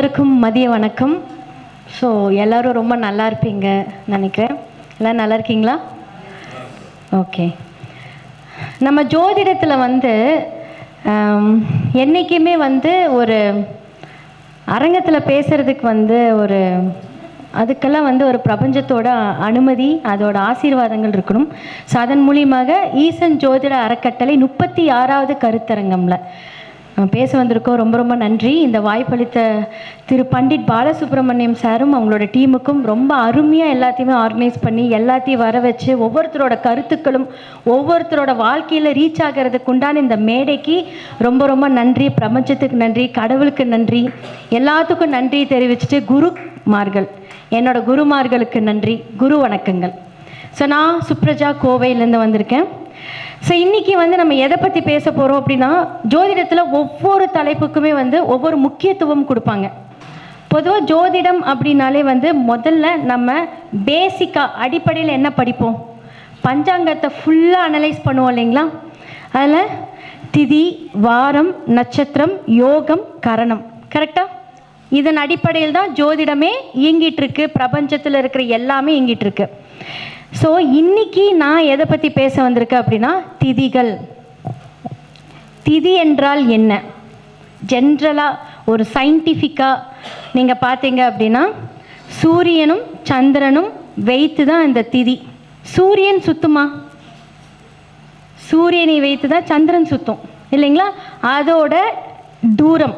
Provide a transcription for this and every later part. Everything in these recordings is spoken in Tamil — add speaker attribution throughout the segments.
Speaker 1: எல்லாருக்கும் மதிய வணக்கம். ஸோ எல்லோரும் ரொம்ப நல்லா இருப்பீங்க நினைக்கிறேன். எல்லாம் நல்லா இருக்கீங்களா? ஓகே. நம்ம ஜோதிடத்தில் என்றைக்குமே ஒரு அரங்கத்தில் பேசுகிறதுக்கு அதுக்கெல்லாம் ஒரு பிரபஞ்சத்தோட அனுமதி, அதோட ஆசீர்வாதங்கள் இருக்கணும். ஸோ அதன் மூலியமாக ஈசன் ஜோதிட அறக்கட்டளை 36வது கருத்தரங்கம்ல பேச வந்திருக்கோம். ரொம்ப ரொம்ப நன்றி. இந்த வாய்ப்பளித்த திரு பண்டிட் பாலசுப்ரமணியம் சாரும் அவங்களோட டீமுக்கும் ரொம்ப அருமையாக எல்லாத்தையுமே ஆர்கனைஸ் பண்ணி எல்லாத்தையும் வர வச்சு ஒவ்வொருத்தரோட கருத்துக்களும் ஒவ்வொருத்தரோட வாழ்க்கையில் ரீச் ஆகிறதுக்கு உண்டான இந்த மேடைக்கு ரொம்ப ரொம்ப நன்றி. பிரபஞ்சத்துக்கு நன்றி, கடவுளுக்கு நன்றி, எல்லாத்துக்கும் நன்றி தெரிவிச்சுட்டு குருமார்கள், என்னோட குருமார்களுக்கு நன்றி, குரு வணக்கங்கள். ஸோ நான் சுப்ரஜா கோவையிலேருந்து வந்திருக்கேன். ஸோ இன்றைக்கி நம்ம எதை பற்றி பேச போகிறோம் அப்படின்னா, ஜோதிடத்தில் ஒவ்வொரு தலைப்புக்குமே ஒவ்வொரு முக்கியத்துவம் கொடுப்பாங்க. பொதுவாக ஜோதிடம் அப்படின்னாலே முதல்ல நம்ம பேசிக்காக அடிப்படையில் என்ன படிப்போம்? பஞ்சாங்கத்தை ஃபுல்லாக அனலைஸ் பண்ணுவோம் இல்லைங்களா? அதில் திதி, வாரம், நட்சத்திரம், யோகம், கரணம், கரெக்டாக? இதன் அடிப்படையில் தான் ஜோதிடமே இயங்கிட்டுருக்கு. பிரபஞ்சத்தில் இருக்கிற எல்லாமே இயங்கிட்டுருக்கு. ஸோ இன்னைக்கு நான் எதை பற்றி பேச வந்திருக்கேன் அப்படின்னா, திதிகள். திதி என்றால் என்ன? ஜென்ரலாக ஒரு சயின்டிஃபிக்காக நீங்கள் பார்த்தீங்க அப்படின்னா, சூரியனும் சந்திரனும் வைத்து தான் இந்த திதி. சூரியன் சுத்துமா? சூரியனை வைத்து தான் சந்திரன் சுத்தும் இல்லைங்களா? அதோட தூரம்.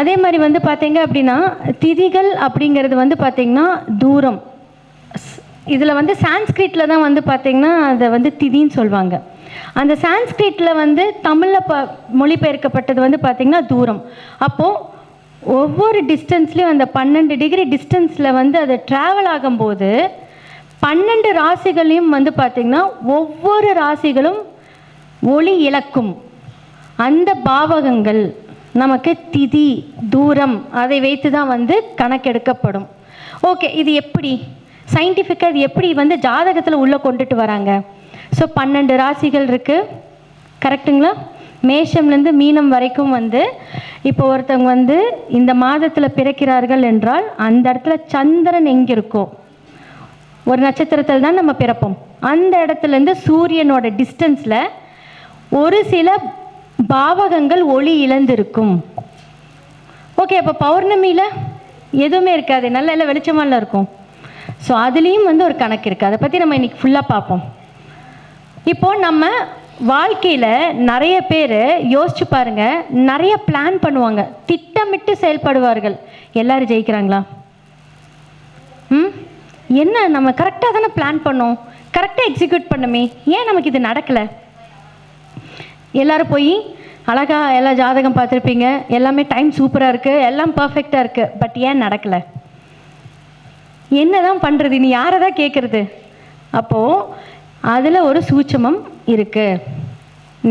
Speaker 1: அதே மாதிரி பார்த்தீங்க அப்படின்னா, திதிகள் அப்படிங்கிறது பார்த்தீங்கன்னா தூரம். இதில் சான்ஸ்கிரிட்டில் தான் பார்த்தீங்கன்னா அதை திதின்னு சொல்லுவாங்க. அந்த சான்ஸ்கிரிட்டில் தமிழில் மொழிபெயர்க்கப்பட்டது பார்த்தீங்கன்னா தூரம். அப்போது ஒவ்வொரு டிஸ்டன்ஸ்லேயும் அந்த 12 டிகிரி டிஸ்டன்ஸில் அதை ட்ராவல் ஆகும்போது 12 ராசிகளையும் பார்த்தீங்கன்னா ஒவ்வொரு ராசிகளும் ஒளி இழக்கும். அந்த பாவகங்கள் நமக்கு திதி, தூரம், அதை வைத்து தான் கணக்கெடுக்கப்படும். ஓகே, இது எப்படி சயின்டிஃபிக்காக இது எப்படி ஜாதகத்தில் உள்ளே கொண்டுட்டு வராங்க? ஸோ 12 ராசிகள் இருக்குது, கரெக்டுங்களா? மேஷம்லேருந்து மீனம் வரைக்கும் இப்போ ஒருத்தவங்க இந்த மாதத்தில் பிறக்கிறார்கள் என்றால் அந்த இடத்துல சந்திரன் எங்கே இருக்கோ, ஒரு நட்சத்திரத்தில் தான் நம்ம பிறப்போம், அந்த இடத்துலேருந்து சூரியனோட டிஸ்டன்ஸில் ஒரு சில பாவகங்கள் ஒளி இழந்திருக்கும். ஓகே, அப்போ பௌர்ணமியில் எதுவுமே இருக்காது, நல்ல எல்லாம் வெளிச்சமாக இருக்கும். ஸோ அதுலேயும் ஒரு கணக்கு இருக்குது. அதை பற்றி நம்ம இன்றைக்கி ஃபுல்லாக பார்ப்போம். இப்போது நம்ம வாழ்க்கையில் நிறைய பேர் யோசிச்சு பாருங்கள், நிறைய பிளான் பண்ணுவாங்க, திட்டமிட்டு செயல்படுவார்கள். எல்லோரும் ஜெயிக்கிறாங்களா? என்ன, நம்ம கரெக்டாக தானே பிளான் பண்ணோம், கரெக்டாக எக்ஸிக்யூட் பண்ணுமே, ஏன் நமக்கு இது நடக்கலை? எல்லோரும் போய் அழகாக எல்லாம் ஜாதகம் பார்த்துருப்பீங்க, எல்லாமே டைம் சூப்பராக இருக்குது, எல்லாம் பர்ஃபெக்டாக இருக்குது, பட் ஏன் நடக்கலை? என்ன தான் பண்ணுறது? நீ யாரை தான் கேட்குறது? அப்போது அதில் ஒரு சூட்சமம் இருக்குது.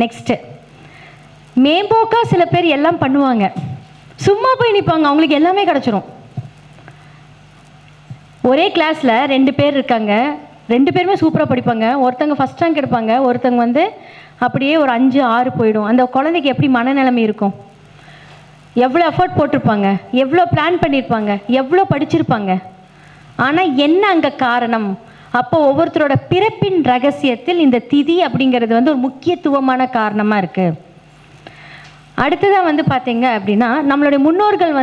Speaker 1: நெக்ஸ்ட்டு, மேம்போக்கா சில பேர் எல்லாம் பண்ணுவாங்க, சும்மா போய் நிற்பாங்க, அவங்களுக்கு எல்லாமே கிடச்சிரும். ஒரே கிளாஸில் 2 பேர் இருக்காங்க, 2 பேருமே சூப்பராக படிப்பாங்க. ஒருத்தங்க ஃபஸ்ட் ரேங்க் எடுப்பாங்க, ஒருத்தங்க அப்படியே ஒரு 5, 6 போயிடும். அந்த குழந்தைக்கு எப்படி மனநிலைமை இருக்கும்? எவ்வளோ எஃபர்ட் போட்டிருப்பாங்க, எவ்வளோ பிளான் பண்ணியிருப்பாங்க, எவ்வளோ படிச்சிருப்பாங்க. ஆனால் என்ன அங்கே காரணம்? அப்போ ஒவ்வொருத்தரோட பிறப்பின் ரகசியத்தில் இந்த திதி அப்படிங்கிறது ஒரு முக்கியத்துவமான காரணமாக இருக்குது. அடுத்ததாக பார்த்தீங்க அப்படின்னா, நம்மளுடைய முன்னோர்கள்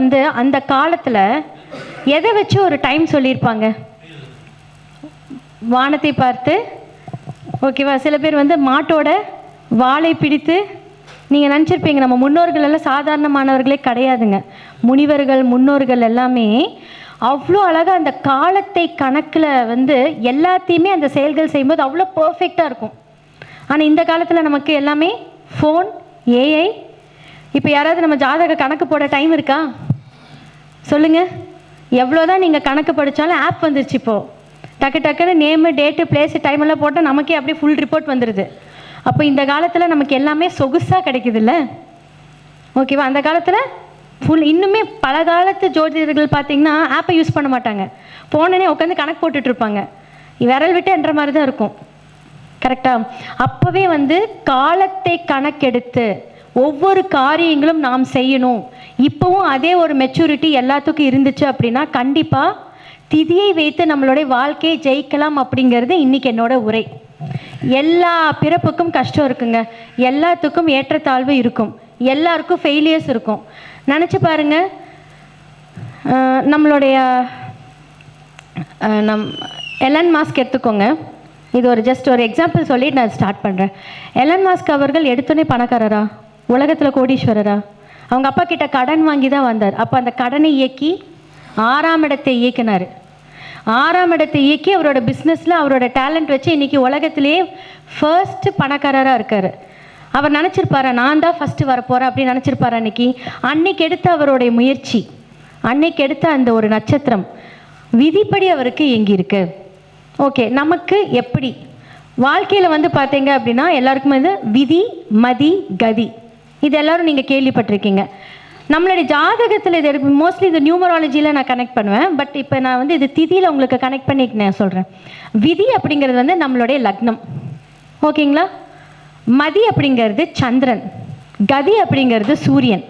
Speaker 1: அந்த காலத்தில் எதை வச்சு ஒரு டைம் சொல்லியிருப்பாங்க? வானத்தை பார்த்து, ஓகேவா? சில பேர் மாட்டோட வாளை பிடித்து, நீங்கள் நினச்சிருப்பீங்க நம்ம முன்னோர்கள் எல்லாம் சாதாரணமானவர்களே கிடையாதுங்க. முனிவர்கள், முன்னோர்கள் எல்லாமே அவ்வளோ அழகாக அந்த காலத்தை கணக்கில் எல்லாத்தையுமே அந்த செயல்கள் செய்யும்போது அவ்வளோ பர்ஃபெக்டாக இருக்கும். ஆனால் இந்த காலத்தில் நமக்கு எல்லாமே ஃபோன், ஏஐ. இப்போ யாராவது நம்ம ஜாதக கணக்கு போட டைம் இருக்கா? சொல்லுங்கள். எவ்வளோதான் நீங்கள் கணக்கு படித்தாலும் ஆப் வந்துருச்சு. இப்போது டக்கு டக்குன்னு நேமு, டேட்டு, பிளேஸு, டைம் எல்லாம் போட்டால் நமக்கே அப்படியே ஃபுல் ரிப்போர்ட் வந்துடுது. அப்போ இந்த காலத்தில் நமக்கு எல்லாமே சொகுசாக கிடைக்குதுல்ல, ஓகேவா? அந்த காலத்தில் ஃபுல் இன்னுமே பல காலத்து ஜோதிடர்கள் பார்த்திங்கன்னா ஆப்பை யூஸ் பண்ண மாட்டாங்க, ஃபோனே உட்காந்து கணக்கு போட்டுட்ருப்பாங்க, விரல் விட்டு என்ற மாதிரி தான் இருக்கும், கரெக்டாக? அப்போவே காலத்தை கணக்கெடுத்து ஒவ்வொரு காரியங்களும் நாம் செய்யணும். இப்போவும் அதே ஒரு மெச்சூரிட்டி எல்லாத்துக்கும் இருந்துச்சு அப்படின்னா கண்டிப்பாக திதியை வைத்து நம்மளுடைய வாழ்க்கையை ஜெயிக்கலாம் அப்படிங்கிறது இன்றைக்கி என்னோட உரை. எல்லா பிறப்புக்கும் கஷ்டம் இருக்குங்க, எல்லாத்துக்கும் ஏற்றத்தாழ்வு இருக்கும், எல்லாருக்கும் ஃபெயிலியர்ஸ் இருக்கும். நினச்சி பாருங்கள், நம்மளுடைய எலன் மாஸ்க் எடுத்துக்கோங்க. இது ஒரு ஜஸ்ட் ஒரு எக்ஸாம்பிள் சொல்லிட்டு நான் ஸ்டார்ட் பண்ணுறேன். எலன் மாஸ்க் அவர்கள் எடுத்தோன்னே பணக்காரரா, உலகத்தில் கோடீஸ்வரரா? அவங்க அப்பா கிட்ட கடன் வாங்கி தான் வந்தார். அப்போ அந்த கடனை இயக்கி 6ஆம் இடத்தை இயக்கினார். 6ஆம் இடத்தை இயக்கி அவரோட பிஸ்னஸில் அவரோட டேலண்ட் வச்சு இன்றைக்கி உலகத்திலே ஃபர்ஸ்ட் பணக்காரராக இருக்கார். அவர் நினச்சிருப்பாரா நான் தான் ஃபஸ்ட்டு வரப்போகிறேன் அப்படின்னு நினச்சிருப்பாரா? அன்னைக்கு எடுத்த அவருடைய முயற்சி, அன்னைக்கு எடுத்த அந்த ஒரு நட்சத்திரம் விதிப்படி அவருக்கு இயங்கியிருக்கு. ஓகே, நமக்கு எப்படி வாழ்க்கையில் வந்து பார்த்தீங்க அப்படின்னா எல்லாருக்குமே வந்து விதி, மதி, கதி இது எல்லோரும் நீங்கள் கேள்விப்பட்டிருக்கீங்க. நம்மளுடைய ஜாதகத்தில் இது மோஸ்ட்லி இது நியூமராலஜியில் நான் கனெக்ட் பண்ணுவேன். பட் இப்போ நான் வந்து இது திதியில் உங்களுக்கு கனெக்ட் பண்ணி நான் சொல்கிறேன். விதி அப்படிங்கிறது வந்து நம்மளுடைய லக்னம், ஓகேங்களா? மதி அப்படிங்கிறது சந்திரன், கதி அப்படிங்கிறது சூரியன்,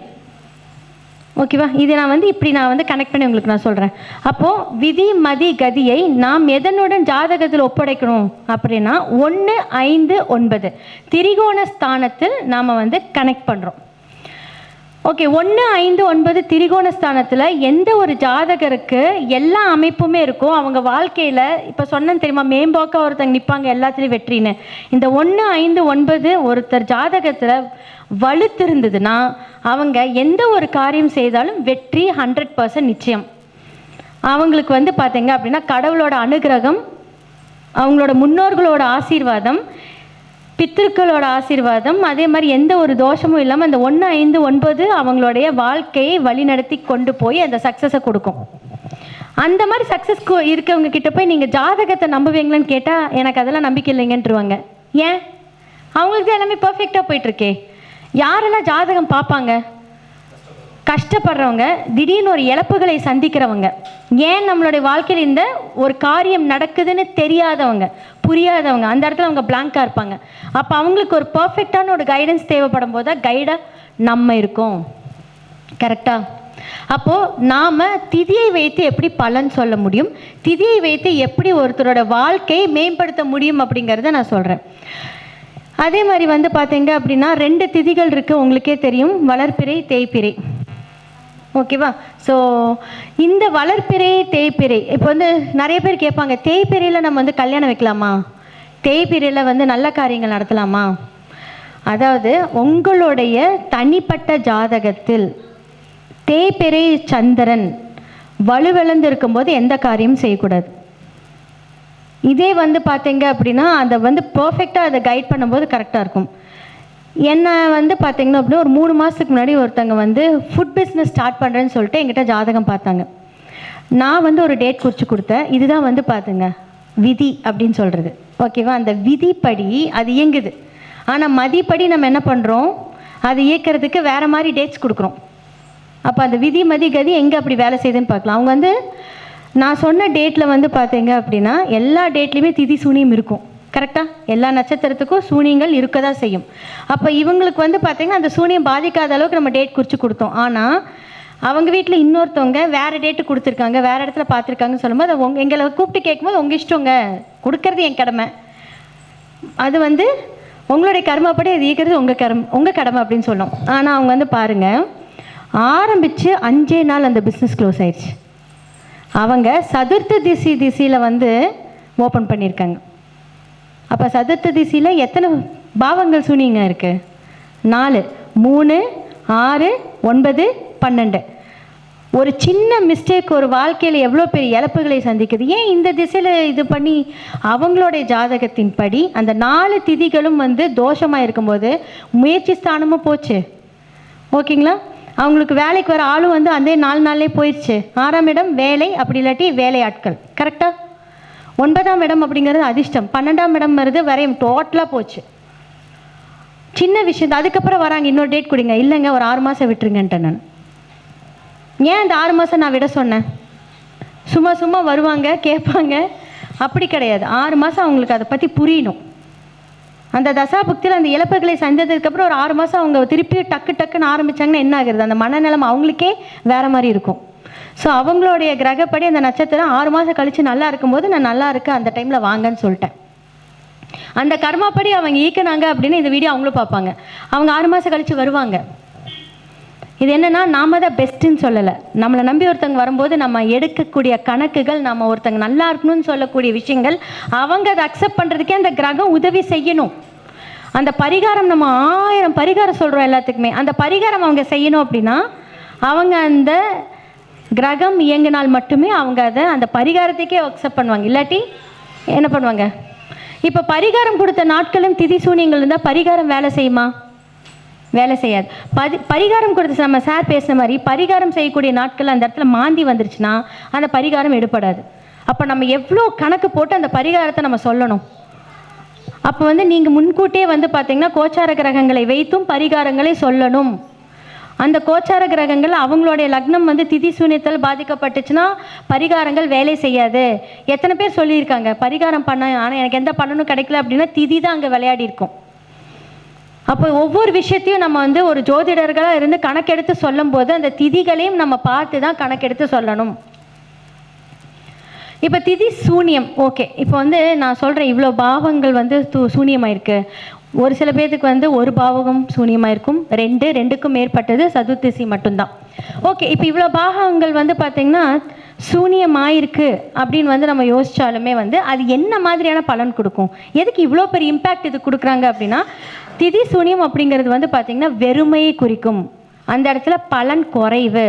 Speaker 1: ஓகேவா? இது நான் வந்து இப்படி நான் வந்து கனெக்ட் பண்ணி உங்களுக்கு நான் சொல்கிறேன். அப்போது விதி, மதி, கதியை நாம் எதனுடன் ஜாதகத்தில் ஒப்படைக்கணும் அப்படின்னா 1, 5, 9 திரிகோண ஸ்தானத்தில் நாம் வந்து கனெக்ட் பண்ணுறோம். ஓகே, 1, 5, 9 திரிகோண ஸ்தானத்தில் எந்த ஒரு ஜாதகருக்கு எல்லா அமைப்புமே இருக்கும். அவங்க வாழ்க்கையில் இப்போ சொன்னேன் தெரியுமா, மேம்போக்காக ஒருத்தங்க நிற்பாங்க எல்லாத்துலேயும் வெற்றின்னு. இந்த 1, 5, 9 ஒருத்தர் ஜாதகத்தில் வலுத்திருந்ததுன்னா அவங்க எந்த ஒரு காரியம் செய்தாலும் வெற்றி 100% நிச்சயம். அவங்களுக்கு வந்து பார்த்தீங்க அப்படின்னா கடவுளோட அனுகிரகம், அவங்களோட முன்னோர்களோட ஆசீர்வாதம், பித்திருக்களோட ஆசீர்வாதம், அதே மாதிரி எந்த ஒரு தோஷமும் இல்லாமல் அந்த 1, 5, 9 அவங்களுடைய வாழ்க்கையை வழிநடத்தி கொண்டு போய் அந்த சக்ஸஸை கொடுக்கும். அந்த மாதிரி சக்ஸஸ் இருக்கவங்க கிட்ட போய் நீங்கள் ஜாதகத்தை நம்புவீங்களான்னு கேட்டால் எனக்கு அதெல்லாம் நம்பிக்கை இல்லைங்கன்றுவாங்க. ஏன்? அவங்களுக்கு தான் எல்லாமே பர்ஃபெக்டாக போயிட்டுருக்கே. யாரெல்லாம் ஜாதகம் பார்ப்பாங்க? கஷ்டப்படுறவங்க, திடீர்னு ஒரு இழப்புகளை சந்திக்கிறவங்க, ஏன் நம்மளுடைய வாழ்க்கையில் இந்த ஒரு காரியம் நடக்குதுன்னு தெரியாதவங்க, புரியாதவங்க, அந்த இடத்துல அவங்க பிளாங்காக இருப்பாங்க. அப்போ அவங்களுக்கு ஒரு பர்ஃபெக்டான ஒரு கைடன்ஸ் தேவைப்படும் போது தான் கைடாக நம்ம இருக்கோம். கரெக்டாக? அப்போது நாம் திதியை வைத்து எப்படி பலன் சொல்ல முடியும், திதியை வைத்து எப்படி ஒருத்தரோட வாழ்க்கையை மேம்படுத்த முடியும் அப்படிங்கிறத நான் சொல்கிறேன். அதே மாதிரி வந்து பார்த்தீங்க அப்படின்னா 2 திதிகள் இருக்குது, உங்களுக்கே தெரியும், வளர்ப்பிறை, தேய்பிறை, ஓகேவா? ஸோ இந்த வளர்ப்பிறை, தேய்பிறை, இப்போ வந்து நிறைய பேர் கேட்பாங்க, தேய்பிறையில் நம்ம வந்து கல்யாணம் வைக்கலாமா, தேய்பிறையில் வந்து நல்ல காரியங்கள் நடத்தலாமா? அதாவது உங்களுடைய தனிப்பட்ட ஜாதகத்தில் தேய்பிறை சந்திரன் வலுவிழந்து இருக்கும்போது எந்த காரியமும் செய்யக்கூடாது. இதே வந்து பார்த்தீங்க அப்படின்னா அதை வந்து பர்ஃபெக்டாக அதை கைட் பண்ணும்போது கரெக்டாக இருக்கும். என்ன வந்து பார்த்தீங்கன்னா அப்படின்னா ஒரு 3 மாதத்துக்கு முன்னாடி ஒருத்தங்க வந்து ஃபுட் பிஸ்னஸ் ஸ்டார்ட் பண்ணுறேன்னு சொல்லிட்டு என்கிட்ட ஜாதகம் பார்த்தாங்க. நான் வந்து ஒரு டேட் குறித்து கொடுத்தேன். இதுதான் வந்து பார்த்துங்க விதி அப்படின்னு சொல்கிறது, ஓகேவா? அந்த விதிப்படி அது இயங்குது. ஆனால் மதிப்படி நம்ம என்ன பண்ணுறோம், அது இயக்கிறதுக்கு வேறு மாதிரி டேட்ஸ் கொடுக்குறோம். அப்போ அந்த விதி, மதி, கதி எங்கே அப்படி வேலை செய்யுதுன்னு பார்க்கலாம். அவங்க வந்து நான் சொன்ன டேட்டில் வந்து பார்த்தீங்க அப்படின்னா எல்லா டேட்லேயுமே திதி சூனியம் இருக்கும். கரெக்டாக? எல்லா நட்சத்திரத்துக்கும் சூனியங்கள் இருக்க தான் செய்யும். அப்போ இவங்களுக்கு வந்து பார்த்திங்கன்னா அந்த சூனியம் பாதிக்காத அளவுக்கு நம்ம டேட் குறித்து கொடுத்தோம். ஆனால் அவங்க வீட்டில் இன்னொருத்தவங்க வேறு டேட்டு கொடுத்துருக்காங்க, வேறு இடத்துல பார்த்துருக்காங்கன்னு சொல்லும்போது அதை எங்களை கூப்பிட்டு கேட்கும்போது உங்கள் இஷ்டங்க, கொடுக்கறது என் கடமை, அது வந்து உங்களுடைய கர்மப்படி அது ஈக்கிறது உங்கள் கடமை அப்படின்னு சொன்னோம். ஆனால் அவங்க வந்து பாருங்கள், ஆரம்பித்து 5 நாள் அந்த பிஸ்னஸ் க்ளோஸ் ஆயிடுச்சு. அவங்க சதுர்த்த திசையில் வந்து ஓப்பன் பண்ணியிருக்காங்க. அப்போ சதுர்த்த திசையில் எத்தனை பாவங்கள் சூனியங்க இருக்குது? 4, 3, 6, 9, 12. ஒரு சின்ன மிஸ்டேக் ஒரு வாழ்க்கையில் எவ்வளோ பெரிய இழப்புகளை சந்திக்குது. ஏன் இந்த திசையில் இது பண்ணி அவங்களுடைய ஜாதகத்தின் படி அந்த 4 திதிகளும் வந்து தோஷமாக இருக்கும்போது முயற்சி ஸ்தானமும் போச்சு, ஓகேங்களா? அவங்களுக்கு வேலைக்கு வர ஆளும் வந்து அந்த 4 நாள்லேயே போயிடுச்சு. 6ஆம் இடம் வேலை, அப்படி இல்லாட்டி வேலையாட்கள், கரெக்டாக? 9ஆம் இடம் அப்படிங்கிறது அதிர்ஷ்டம், 12ஆம் இடம் வருது வரையும், டோட்டலாக போச்சு. சின்ன விஷயம். அதுக்கப்புறம் வராங்க, இன்னொரு டேட் கொடுங்க, இல்லைங்க ஒரு 6 மாதம் விட்டுருங்கன்ட்டேன் நான். ஏன் அந்த 6 மாதம் நான் விட சொன்னேன்? சும்மா வருவாங்க கேட்பாங்க, அப்படி கிடையாது. 6 மாதம் அவங்களுக்கு அதை பற்றி புரியணும். அந்த தசாபுக்தியில் அந்த இழப்புகளை சந்ததுக்கப்புறம் ஒரு 6 மாதம் அவங்க திருப்பி டக்குன்னு ஆரம்பித்தாங்கன்னா என்ன ஆகுறது, அந்த மனநிலம் அவங்களுக்கே வேறு மாதிரி இருக்கும். ஸோ அவங்களுடைய கிரகப்படி அந்த நட்சத்திரம் 6 மாதம் கழித்து நல்லா இருக்கும்போது நான் நல்லா இருக்கேன் அந்த டைமில் வாங்கன்னு சொல்லிட்டேன். அந்த கர்மாப்படி அவங்க ஈக்கினாங்க அப்படின்னு இந்த வீடியோ அவங்களும் பார்ப்பாங்க. அவங்க 6 மாதம் கழித்து வருவாங்க. இது என்னென்னா, நாம தான் பெஸ்ட்டுன்னு சொல்லலை. நம்மளை நம்பி ஒருத்தங்க வரும்போது நம்ம எடுக்கக்கூடிய கணக்குகள், நம்ம ஒருத்தங்க நல்லா இருக்கணும்னு சொல்லக்கூடிய விஷயங்கள், அவங்க அதை அக்செப்ட் பண்ணுறதுக்கே அந்த கிரகம் உதவி செய்யணும். அந்த பரிகாரம் நம்ம 1000 பரிகாரம் சொல்கிறோம் எல்லாத்துக்குமே. அந்த பரிகாரம் அவங்க செய்யணும் அப்படின்னா அவங்க அந்த கிரகம் இயங்கினால் மட்டுமே அவங்க அதை அந்த பரிகாரத்துக்கே அக்செப்ட் பண்ணுவாங்க. இல்லாட்டி என்ன பண்ணுவாங்க? இப்போ பரிகாரம் கொடுத்த நாட்களும் திதி சூனியங்கள் இருந்தால் பரிகாரம் வேலை செய்யுமா? வேலை செய்யாது. பரிகாரம் கொடுத்த நம்ம சார் பேசுன மாதிரி பரிகாரம் செய்யக்கூடிய நாட்கள் அந்த இடத்துல மாந்தி வந்துருச்சுன்னா அந்த பரிகாரம் எடுப்படாது. அப்போ நம்ம எவ்வளோ கணக்கு போட்டு அந்த பரிகாரத்தை நம்ம சொல்லணும். அப்போ நீங்கள் முன்கூட்டியே பார்த்தீங்கன்னா கோச்சார கிரகங்களை வைத்தும் பரிகாரங்களை சொல்லணும். அந்த கோச்சார கிரகங்கள் அவங்களுடைய லக்னம் திதி சூன்யத்தால் பாதிக்கப்பட்டுச்சுன்னா பரிகாரங்கள் வேலை செய்யாது. எத்தனை பேர் சொல்லியிருக்காங்க பரிகாரம் பண்ண, ஆனால் எனக்கு எந்த பலனும் கிடைக்கல அப்படின்னா திதி தான் அங்கே விளையாடி இருக்கும். அப்போ ஒவ்வொரு விஷயத்தையும் நம்ம ஒரு ஜோதிடர்களாக இருந்து கணக்கெடுத்து சொல்லும் போது அந்த திதிகளையும் நம்ம பார்த்து தான் கணக்கெடுத்து சொல்லணும். இப்போ திதி சூனியம் ஓகே. இப்போ நான் சொல்கிறேன் இவ்வளோ பாவங்கள் சூனியமாயிருக்கு. ஒரு சில பேருக்கு ஒரு பாவகம் சூனியமாயிருக்கும், 2க்கும் மேற்பட்டது சதுர்த்திசி மட்டும்தான். ஓகே, இப்போ இவ்வளோ பாகங்கள் பார்த்திங்கன்னா சூனியமாயிருக்கு அப்படின்னு நம்ம யோசித்தாலுமே அது என்ன மாதிரியான பலன் கொடுக்கும், எதுக்கு இவ்வளோ பெரிய இம்பேக்ட் இது கொடுக்குறாங்க அப்படின்னா, திதி சூனியம் அப்படிங்கிறது பார்த்திங்கன்னா வெறுமையை குறிக்கும். அந்த இடத்துல பலன் குறைவு.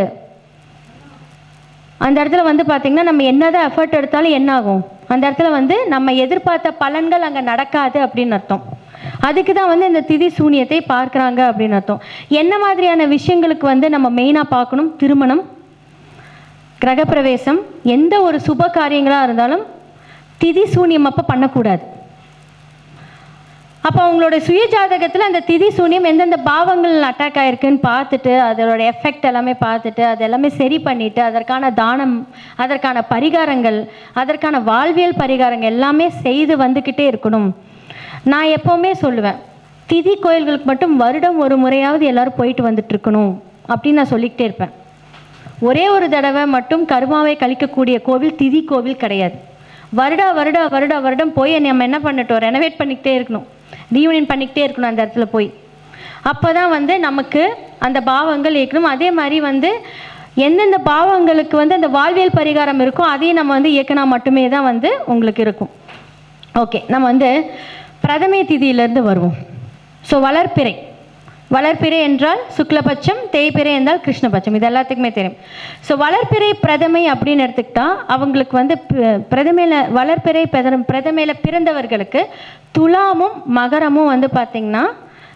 Speaker 1: அந்த இடத்துல பார்த்திங்கன்னா நம்ம என்னதான் எஃபர்ட் எடுத்தாலும் என்ன ஆகும், அந்த இடத்துல நம்ம எதிர்பார்த்த பலன்கள் அங்கே நடக்காது அப்படின்னு அர்த்தம். அதுக்கு தான் இந்த திதி சூனியத்தை பார்க்குறாங்க அப்படின்னு அர்த்தம். என்ன மாதிரியான விஷயங்களுக்கு நம்ம மெயினாக பார்க்கணும்? திருமணம், கிரகப்பிரவேசம், எந்த ஒரு சுப காரியங்களாக இருந்தாலும் திதி சூனியம் அப்போ பண்ணக்கூடாது. அப்போ அவங்களோட சுய ஜாதகத்தில் அந்த திதி சூனியம் எந்தெந்த பாவங்கள் அட்டாக் ஆகிருக்குன்னு பார்த்துட்டு அதோட எஃபெக்ட் எல்லாமே பார்த்துட்டு அது எல்லாமே சரி பண்ணிவிட்டு அதற்கான தானம், அதற்கான பரிகாரங்கள், அதற்கான வாழ்வியல் பரிகாரங்கள் எல்லாமே செய்து வந்துக்கிட்டே இருக்கணும். நான் எப்போவுமே சொல்லுவேன், திதி கோயில்களுக்கு மட்டும் வருடம் ஒரு முறையாவது எல்லோரும் போயிட்டு வந்துட்டுருக்கணும் அப்படின்னு நான் சொல்லிக்கிட்டே இருப்பேன். ஒரே ஒரு தடவை மட்டும் கர்மாவை கழிக்கக்கூடிய கோவில் திதி கோவில் கிடையாது. வருடம் போய் நம்ம என்ன பண்ணட்டும், ரெனோவேட் பண்ணிக்கிட்டே இருக்கணும், ரீயூனியன் பண்ணிக்கிட்டே இருக்கணும் அந்த இடத்துல போய். அப்போ தான் நமக்கு அந்த பாவங்கள் இயக்கணும். அதே மாதிரி எந்தெந்த பாவங்களுக்கு அந்த வாழ்வியல் பரிகாரம் இருக்கோ அதையும் நம்ம இயக்கினா மட்டுமே தான் உங்களுக்கு இருக்கும். ஓகே, நம்ம பிரதமை திதியிலேருந்து வருவோம். ஸோ வளர்ப்பிறை என்றால் சுக்லபட்சம், தேய்பிறை என்றால் கிருஷ்ணபட்சம், இது எல்லாத்துக்குமே தெரியும். ஸோ வளர்ப்பிறை பிரதமை அப்படின்னு எடுத்துக்கிட்டால் அவங்களுக்கு பிரதமையில் பிறந்தவர்களுக்கு துலாமும் மகரமும் பார்த்திங்கன்னா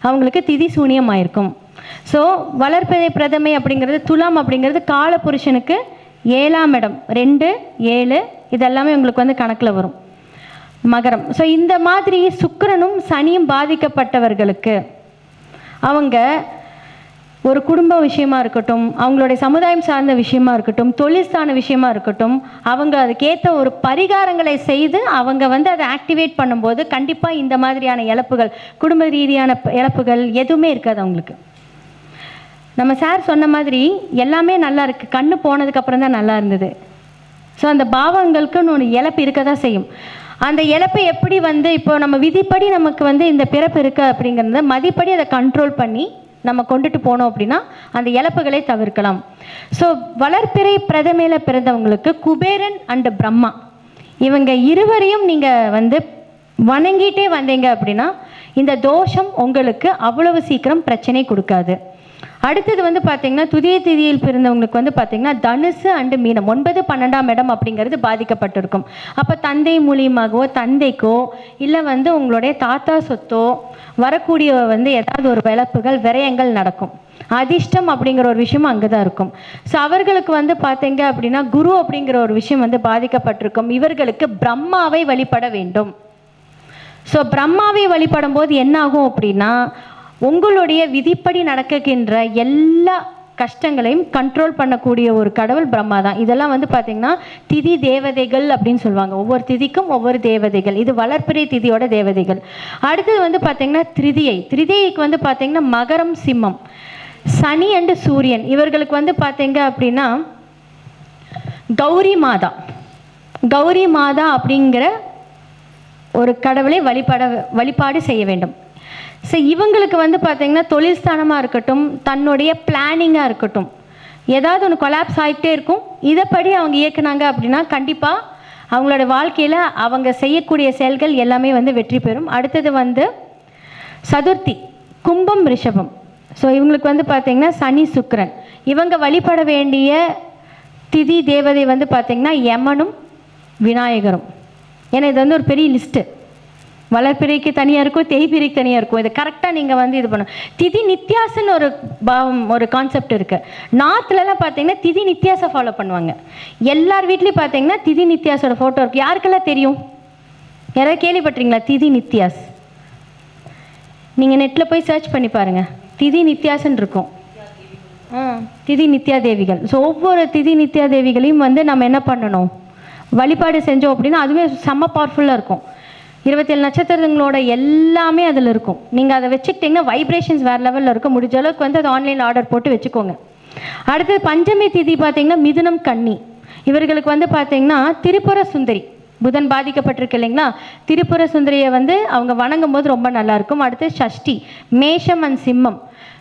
Speaker 1: அவங்களுக்கு திதி சூனியம் ஆயிருக்கும். ஸோ வளர்ப்பிறை பிரதமை அப்படிங்கிறது, துலாம் அப்படிங்கிறது காலபுருஷனுக்கு 7ஆம் இடம், 2, 7 இதெல்லாமே உங்களுக்கு கணக்கில் வரும். மகரம். ஸோ இந்த மாதிரி சுக்கிரனும் சனியும் பாதிக்கப்பட்டவர்களுக்கு அவங்க ஒரு குடும்ப விஷயமா இருக்கட்டும், அவங்களுடைய சமுதாயம் சார்ந்த விஷயமா இருக்கட்டும், தொழில் சார்ந்த விஷயமா இருக்கட்டும், அவங்க அதுக்கேற்ற ஒரு பரிகாரங்களை செய்து அவங்க அதை ஆக்டிவேட் பண்ணும்போது கண்டிப்பாக இந்த மாதிரியான இழப்புகள், குடும்ப ரீதியான இழப்புகள் எதுவுமே இருக்காது அவங்களுக்கு. நம்ம சார் சொன்ன மாதிரி எல்லாமே நல்லா இருக்குது, கண்ணு போனதுக்கப்புறம் தான் நல்லா இருந்தது. ஸோ அந்த பாவங்களுக்குன்னு ஒரு இழப்பு இருக்க தான் செய்யும். அந்த இழப்பை எப்படி இப்போ நம்ம விதிப்படி நமக்கு இந்த பிறப்பு இருக்குது அப்படிங்கிறத மதிப்படி அதை கண்ட்ரோல் பண்ணி நம்ம கொண்டுட்டு போனோம் அப்படின்னா அந்த இழப்புகளை தவிர்க்கலாம். ஸோ வளர்ப்பிறை பிரதமையில் பிறந்தவங்களுக்கு குபேரன் அண்ட் பிரம்மா இவங்க இருவரையும் நீங்கள் வணங்கிட்டே வந்தீங்க அப்படின்னா இந்த தோஷம் உங்களுக்கு அவ்வளவு சீக்கிரம் பிரச்சனை கொடுக்காது. அடுத்தது பார்த்தீங்கன்னா துதிய திதியில் பிறந்தவங்களுக்கு பார்த்தீங்கன்னா தனுசு அண்டு மீனம் 9, 12ஆம் இடம் அப்படிங்கிறது பாதிக்கப்பட்டிருக்கும். அப்போ தந்தை மூலியமாகவோ தந்தைக்கோ இல்லை உங்களுடைய தாத்தா சொத்தோ வரக்கூடிய ஏதாவது ஒரு இழப்புகள், விரயங்கள் நடக்கும். அதிர்ஷ்டம் அப்படிங்கிற ஒரு விஷயம் அங்கே தான் இருக்கும். ஸோ அவர்களுக்கு பார்த்தீங்க அப்படின்னா குரு அப்படிங்கிற ஒரு விஷயம் பாதிக்கப்பட்டிருக்கும். இவர்களுக்கு பிரம்மாவை வழிபட வேண்டும். ஸோ பிரம்மாவை வழிபடும் போது என்ன ஆகும் அப்படின்னா உங்களுடைய விதிப்படி நடக்கின்ற எல்லா கஷ்டங்களையும் கண்ட்ரோல் பண்ணக்கூடிய ஒரு கடவுள் பிரம்மா தான். இதெல்லாம் வந்து பார்த்திங்கன்னா திதி தேவதைகள் அப்படின்னு சொல்லுவாங்க. ஒவ்வொரு திதிக்கும் ஒவ்வொரு தேவதைகள். இது வளர்ப்பிறை திதியோட தேவதைகள். அடுத்தது வந்து பார்த்திங்கன்னா திரிதியைக்கு வந்து பார்த்திங்கன்னா மகரம் சிம்மம், சனி அண்டு சூரியன். இவர்களுக்கு வந்து பார்த்திங்க அப்படின்னா கௌரி மாதா அப்படிங்கிற ஒரு கடவுளை வழிபாடு செய்ய வேண்டும். ஸோ இவங்களுக்கு வந்து பார்த்திங்கன்னா தொழில் ஸ்தானமாக இருக்கட்டும், தன்னுடைய பிளானிங்காக இருக்கட்டும், ஏதாவது ஒன்று கொலாப்ஸ் ஆகிட்டே இருக்கும். இதைப்படி அவங்க இயக்குனாங்க அப்படின்னா கண்டிப்பாக அவங்களோட வாழ்க்கையில் அவங்க செய்யக்கூடிய செயல்கள் எல்லாமே வந்து வெற்றி பெறும். அடுத்தது வந்து சதுர்த்தி, கும்பம் ரிஷபம். ஸோ இவங்களுக்கு வந்து பார்த்திங்கன்னா சனி சுக்கிரன். இவங்க வழிபட வேண்டிய திதி தேவதை வந்து பார்த்திங்கன்னா யமனும் விநாயகரும். ஏன்னா இது வந்து ஒரு பெரிய லிஸ்ட்டு. வளர்ப்பிறைக்கு தனியாக இருக்கும், தேய்பிறைக்கு தனியாக இருக்கும். இதை கரெக்டாக நீங்கள் வந்து இது பண்ணணும். திதி நித்தியாசன்னு ஒரு கான்செப்ட் இருக்குது. நார்த்லலாம் பார்த்தீங்கன்னா திதி நித்தியாசை ஃபாலோ பண்ணுவாங்க. எல்லார் வீட்லேயும் பார்த்தீங்கன்னா திதி நித்தியாசோட ஃபோட்டோ இருக்குது. யாருக்கெல்லாம் தெரியும்? யாராவது கேள்விப்பட்டிருங்களா திதி நித்தியாஸ்? நீங்கள் நெட்டில் போய் சர்ச் பண்ணி பாருங்கள், திதி நித்தியாசன்னு இருக்கும். திதி நித்யா தேவிகள். ஸோ ஒவ்வொரு திதி நித்யா தேவிகளையும் வந்து நம்ம என்ன பண்ணணும், வழிபாடு செஞ்சோம் அப்படின்னா அதுவே செம்ம பவர்ஃபுல்லாக இருக்கும். 27 நட்சத்திரங்களோட எல்லாமே அதில் இருக்கும். நீங்கள் அதை வச்சுக்கிட்டிங்கன்னா வைப்ரேஷன்ஸ் வேறு லெவலில் இருக்கும். முடிஞ்ச அளவுக்கு வந்து அதை ஆன்லைனில் ஆர்டர் போட்டு வச்சுக்கோங்க. அடுத்தது பஞ்சமி திதி பார்த்திங்கன்னா மிதுனம் கன்னி. இவர்களுக்கு வந்து பார்த்திங்கன்னா திரிபுர சுந்தரி, புதன் பாதிக்கப்பட்டிருக்கு இல்லைங்களா, திரிபுர சுந்தரியை வந்து அவங்க வணங்கும் போது ரொம்ப நல்லாயிருக்கும். அடுத்து சஷ்டி, மேஷம் அண்ட் சிம்மம்.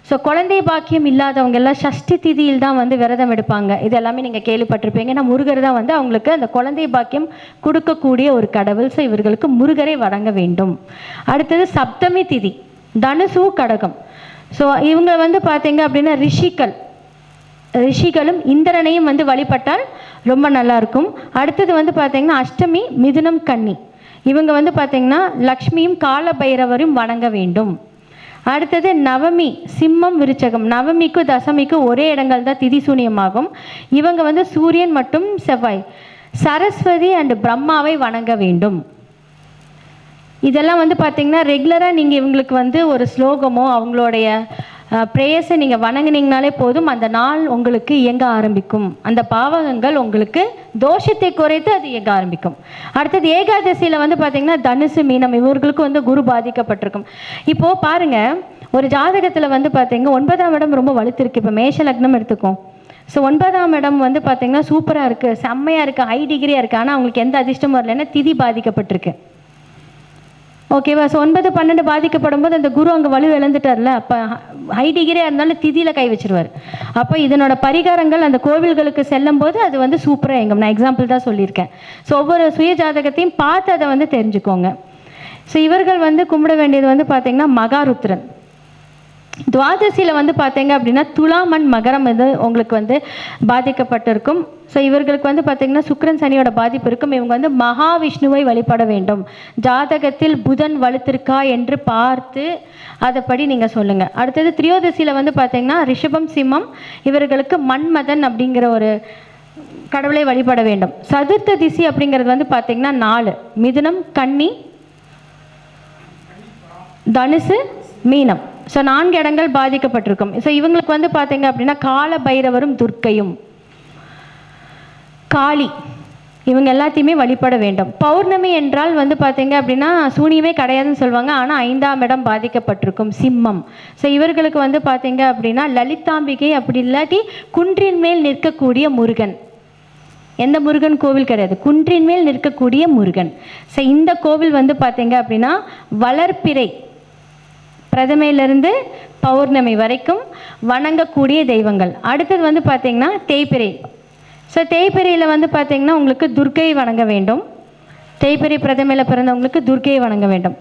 Speaker 1: ஸோ குழந்தை பாக்கியம் இல்லாதவங்க எல்லாம் சஷ்டி திதியில் தான் வந்து விரதம் எடுப்பாங்க. இது எல்லாமே நீங்கள் கேள்விப்பட்டிருப்பீங்க. ஏன்னா முருகர் தான் வந்து அவங்களுக்கு அந்த குழந்தை பாக்கியம் கொடுக்கக்கூடிய ஒரு கடவுள். ஸோ இவர்களுக்கு முருகரை வணங்க வேண்டும். அடுத்தது சப்தமி திதி, தனுசு கடகம். ஸோ இவங்க வந்து பார்த்தீங்க அப்படின்னா ரிஷிகளும் இந்திரனையும் வந்து வழிபட்டால் ரொம்ப நல்லாயிருக்கும். அடுத்தது வந்து பார்த்தீங்கன்னா அஷ்டமி மிதுனம் கன்னி. இவங்க வந்து பார்த்தீங்கன்னா லக்ஷ்மியும் கால பைரவரும் வணங்க வேண்டும். அடுத்தது நவமி சிம்மம் விருச்சகம். நவமிக்கும் தசமிக்கும் ஒரே இடங்கள் தான் திதி சூனியமாகும். இவங்க வந்து சூரியன் மற்றும் செவ்வாய், சரஸ்வதி அண்ட் பிரம்மாவை வணங்க வேண்டும். இதெல்லாம் வந்து பார்த்திங்கன்னா ரெகுலராக நீங்கள் இவங்களுக்கு வந்து ஒரு ஸ்லோகமோ அவங்களுடைய ப்ரேயர்ஸை நீங்கள் வணங்கினீங்கனாலே போதும். அந்த நாள் உங்களுக்கு இயங்க ஆரம்பிக்கும். அந்த பாவகங்கள் உங்களுக்கு தோஷத்தை குறைத்து அது இயங்க ஆரம்பிக்கும். அடுத்தது ஏகாதசியில் வந்து பார்த்திங்கன்னா தனுசு மீனம். இவர்களுக்கு வந்து குரு பாதிக்கப்பட்டிருக்கும். இப்போது பாருங்கள், ஒரு ஜாதகத்தில் வந்து பார்த்திங்கன்னா 9ஆம் இடம் ரொம்ப வலுத்திருக்கு. இப்போ மேஷ லக்னம் எடுத்துக்கோம். ஸோ 9ஆம் இடம் வந்து பார்த்திங்கன்னா சூப்பராக இருக்குது, செம்மையாக இருக்குது, ஹை டிகிரியாக இருக்குது. ஆனால் அவங்களுக்கு எந்த அதிர்ஷ்டமும் வரலைன்னா திதி பாதிக்கப்பட்டிருக்கு. ஓகேவா? ஸோ 9, 12 பாதிக்கப்படும் போது அந்த குரு அங்கே வலு இழந்துட்டார்ல, அப்போ ஹை டிகிரியாக இருந்தாலும் திதியில் கை வச்சிருவார். அப்போ இதனோட பரிகாரங்கள் அந்த கோவில்களுக்கு செல்லும் போது அது வந்து சூப்பராக எங்கும். நான் எக்ஸாம்பிள் தான் சொல்லியிருக்கேன். ஸோ ஒவ்வொரு சுய ஜாதகத்தையும் பார்த்து அதை வந்து தெரிஞ்சுக்கோங்க. ஸோ இவர்கள் வந்து கும்பிட வேண்டியது வந்து பார்த்திங்கன்னா மகாருத்ரன். துவாதசியில் வந்து பார்த்தீங்க அப்படின்னா துலாம் அண்ட் மகரம் இது உங்களுக்கு வந்து பாதிக்கப்பட்டிருக்கும். ஸோ இவர்களுக்கு வந்து பார்த்திங்கன்னா சுக்கிரன் சனியோட பாதிப்பு இருக்கும். இவங்க வந்து மகாவிஷ்ணுவை வழிபட வேண்டும். ஜாதகத்தில் புதன் வலுத்திருக்கா என்று பார்த்து அதைப்படி நீங்கள் சொல்லுங்கள். அடுத்தது திரியோதசியில் வந்து பார்த்திங்கன்னா ரிஷபம் சிம்மம். இவர்களுக்கு மன்மதன் அப்படிங்கிற ஒரு கடவுளை வழிபட வேண்டும். சதுர்த்த திசி அப்படிங்கிறது வந்து பார்த்திங்கன்னா 4, மிதுனம் கன்னி தனுசு மீனம். ஸோ 4 இடங்கள் பாதிக்கப்பட்டிருக்கும். ஸோ இவங்களுக்கு வந்து பார்த்தீங்க அப்படின்னா கால பைரவரும் துர்க்கையும் காளி இவங்க எல்லாத்தையுமே வழிபட வேண்டும். பௌர்ணமி என்றால் வந்து பார்த்தீங்க அப்படின்னா சூனியமே கிடையாதுன்னு சொல்லுவாங்க. ஆனால் 5ஆம் இடம் பாதிக்கப்பட்டிருக்கும் சிம்மம். ஸோ இவர்களுக்கு வந்து பார்த்தீங்க அப்படின்னா லலிதாம்பிகை, அப்படி இல்லாட்டி குன்றின் மேல் நிற்கக்கூடிய முருகன். எந்த முருகன் கோவில் கிடையாது, குன்றின் மேல் நிற்கக்கூடிய முருகன். ஸோ இந்த கோவில் வந்து பார்த்தீங்க அப்படின்னா வளர்ப்பிறை பிரதமையிலிருந்து பௌர்ணமி வரைக்கும் வணங்கக்கூடிய தெய்வங்கள். அடுத்தது வந்து பார்த்திங்கன்னா தேய்பிறை. ஸோ தேய்பிறையில் வந்து பார்த்திங்கன்னா உங்களுக்கு துர்க்கையை வணங்க வேண்டும். தேய்பிறை பிரதமையில் பிறந்தவங்களுக்கு துர்க்கையை வணங்க வேண்டும்.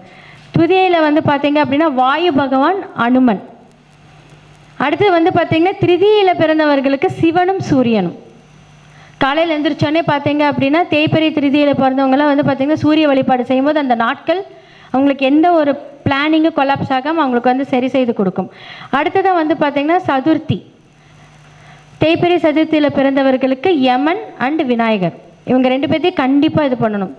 Speaker 1: துதியையில் வந்து பார்த்திங்க அப்படின்னா வாயு பகவான் அனுமன். அடுத்தது வந்து பார்த்திங்கன்னா திரிதியில் பிறந்தவர்களுக்கு சிவனும் சூரியனும். காலையில் எழுந்திரிச்சோன்னே பார்த்தீங்க அப்படின்னா தேய்பிறை திருதியில் பிறந்தவங்களாம் வந்து பார்த்திங்கன்னா சூரிய வழிபாடு செய்யும்போது அந்த நாட்கள் அவங்களுக்கு எந்த ஒரு பிளானிங்கு கொலாப்ஸ் ஆகாமல் அவங்களுக்கு வந்து சரி செய்து கொடுக்கும். அடுத்ததாக வந்து பார்த்திங்கன்னா சதுர்த்தி. தேய்பிறை சதுர்த்தியில் பிறந்தவர்களுக்கு யமன் அண்ட் விநாயகர். இவங்க 2 பேர்த்தையும் கண்டிப்பாக இது பண்ணணும்.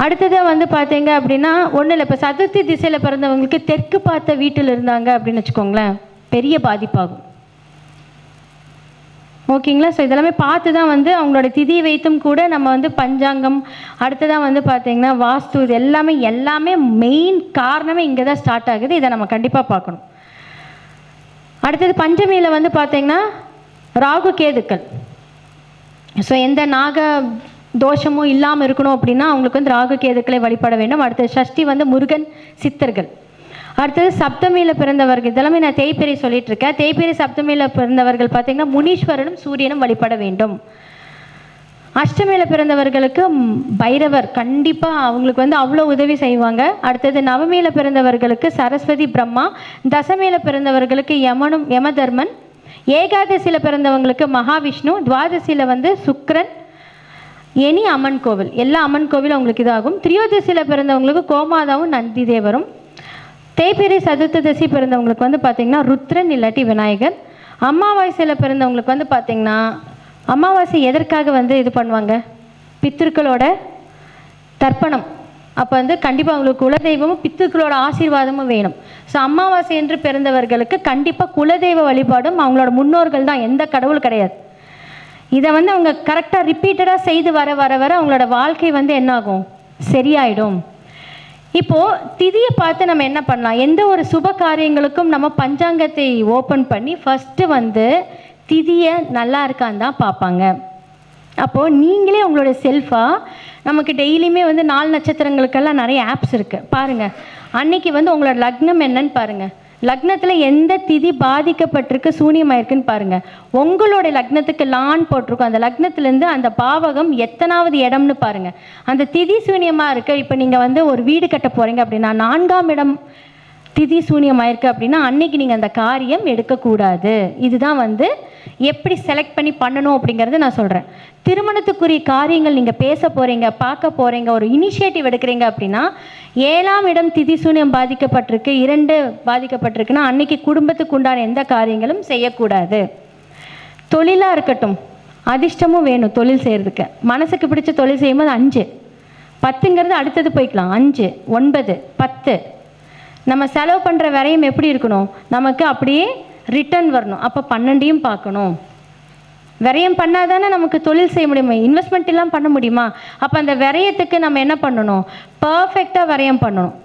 Speaker 1: அடுத்ததாக வந்து பார்த்தீங்க அப்படின்னா ஒன்றும் இல்லை, இப்போ சதுர்த்தி திசையில் பிறந்தவங்களுக்கு தெற்கு பார்த்த வீட்டில் இருந்தாங்க அப்படின்னு வச்சுக்கோங்களேன், பெரிய பாதிப்பாகும். ஓகேங்களா? ஸோ இதெல்லாமே பார்த்து தான் வந்து அவங்களோட திதி வைத்தும் கூட நம்ம வந்து பஞ்சாங்கம், அடுத்ததான் வந்து பார்த்திங்கன்னா வாஸ்து, இது எல்லாமே மெயின் காரணமே இங்கே தான் ஸ்டார்ட் ஆகுது. இதை நம்ம கண்டிப்பாக பார்க்கணும். அடுத்தது பஞ்சமியில் வந்து பார்த்திங்கன்னா ராகு கேதுக்கள். ஸோ எந்த நாக தோஷமும் இல்லாமல் இருக்கணும் அப்படின்னா அவங்களுக்கு வந்து ராகு கேதுக்களை வழிபட வேண்டும். அடுத்தது சஷ்டி வந்து முருகன் சித்தர்கள். அடுத்தது சப்தமியில் பிறந்தவர்கள், இதெல்லாமே நான் தேய்பிரை சொல்லிட்டு இருக்கேன். தேய்பிரை சப்தமியில் பிறந்தவர்கள் பார்த்திங்கன்னா முனீஸ்வரனும் சூரியனும் வழிபட வேண்டும். அஷ்டமியில் பிறந்தவர்களுக்கு பைரவர் கண்டிப்பாக அவங்களுக்கு வந்து அவ்வளோ உதவி செய்வாங்க. அடுத்தது நவமியில் பிறந்தவர்களுக்கு சரஸ்வதி பிரம்மா, தசமியில் பிறந்தவர்களுக்கு யமதர்மன், ஏகாதசியில் பிறந்தவங்களுக்கு மகாவிஷ்ணு, துவாதசியில் வந்து சுக்கிரன், எனி அம்மன் கோவில், எல்லா அம்மன் கோவிலும் அவங்களுக்கு இதாகும். திரியோதசியில் பிறந்தவங்களுக்கு கோமாதாவும் நந்தி தேவரும். தேய்பிரை சதுர்த்ததசி பிறந்தவங்களுக்கு வந்து பார்த்திங்கன்னா ருத்ரன் இல்லாட்டி விநாயகர். அமாவாசையில் பிறந்தவங்களுக்கு வந்து பார்த்திங்கன்னா அமாவாசை எதற்காக வந்து இது பண்ணுவாங்க, பித்திருக்களோட தர்ப்பணம். அப்போ வந்து கண்டிப்பாக அவங்களுக்கு குலதெய்வமும் பித்திருக்களோட ஆசீர்வாதமும் வேணும். ஸோ அமாவாசை என்று பிறந்தவர்களுக்கு கண்டிப்பாக குலதெய்வ வழிபாடும் அவங்களோட முன்னோர்கள் தான், எந்த கடவுள் கிடையாது. இதை வந்து அவங்க கரெக்டாக ரிப்பீட்டடாக செய்து வர வர வர அவங்களோட வாழ்க்கை வந்து என்னாகும், சரியாயிடும். இப்போது திதியை பார்த்து நம்ம என்ன பண்ணலாம், எந்த ஒரு சுப காரியங்களுக்கும் நம்ம பஞ்சாங்கத்தை ஓப்பன் பண்ணி ஃபஸ்ட்டு வந்து திதியை நல்லா இருக்கான்னு தான் பார்ப்பாங்க. அப்போது நீங்களே உங்களோட செல்ஃபாக, நமக்கு டெய்லியுமே வந்து 4 நட்சத்திரங்களுக்கெல்லாம் நிறைய ஆப்ஸ் இருக்குது பாருங்கள். அன்னைக்கு வந்து உங்களோட லக்னம் என்னன்னு பாருங்கள், லக்னத்தில் எந்த திதி பாதிக்கப்பட்டிருக்கு, சூனியமாயிருக்குன்னு பாருங்கள். உங்களோட லக்னத்துக்கு லான் போட்டிருக்கும், அந்த லக்னத்துலேருந்து அந்த பாவகம் எத்தனாவது இடம்னு பாருங்கள். அந்த திதி சூனியமாக இருக்குது. இப்போ நீங்கள் வந்து ஒரு வீடு கட்ட போகிறீங்க அப்படின்னா 4ஆம் இடம் திதி சூனியமாயிருக்கு அப்படின்னா அன்னைக்கு நீங்கள் அந்த காரியம் எடுக்கக்கூடாது. இதுதான் வந்து எப்படி செலக்ட் பண்ணி பண்ணணும் அப்படிங்கிறது நான் சொல்கிறேன். திருமணத்துக்குரிய காரியங்கள் நீங்கள் பேச போகிறீங்க, பார்க்க போகிறீங்க, ஒரு இனிஷியேட்டிவ் எடுக்கிறீங்க அப்படின்னா 7ஆம் இடம் திதி சூனியம் பாதிக்கப்பட்டிருக்கு, 2 பாதிக்கப்பட்டிருக்குன்னா அன்னைக்கு குடும்பத்துக்கு உண்டான எந்த காரியங்களும் செய்யக்கூடாது. தொழிலாக இருக்கட்டும், அதிர்ஷ்டமும் வேணும் தொழில் செய்கிறதுக்கு. மனசுக்கு பிடிச்ச தொழில் செய்யும்போது 5, 10ங்கிறது அடுத்தது போய்க்கலாம். 5, 9, 10 நம்ம செலவு பண்ணுற விரையும் எப்படி இருக்கணும், நமக்கு அப்படியே ரிட்டர்ன் வரணும். அப்போ 12ஐயும் பார்க்கணும். விரயம் பண்ணால் தானே நமக்கு தொழில் செய்ய முடியுமா, இன்வெஸ்ட்மெண்ட் எல்லாம் பண்ண முடியுமா? அப்போ அந்த விரயத்துக்கு நம்ம என்ன பண்ணணும், பர்ஃபெக்டாக விரயம் பண்ணணும்,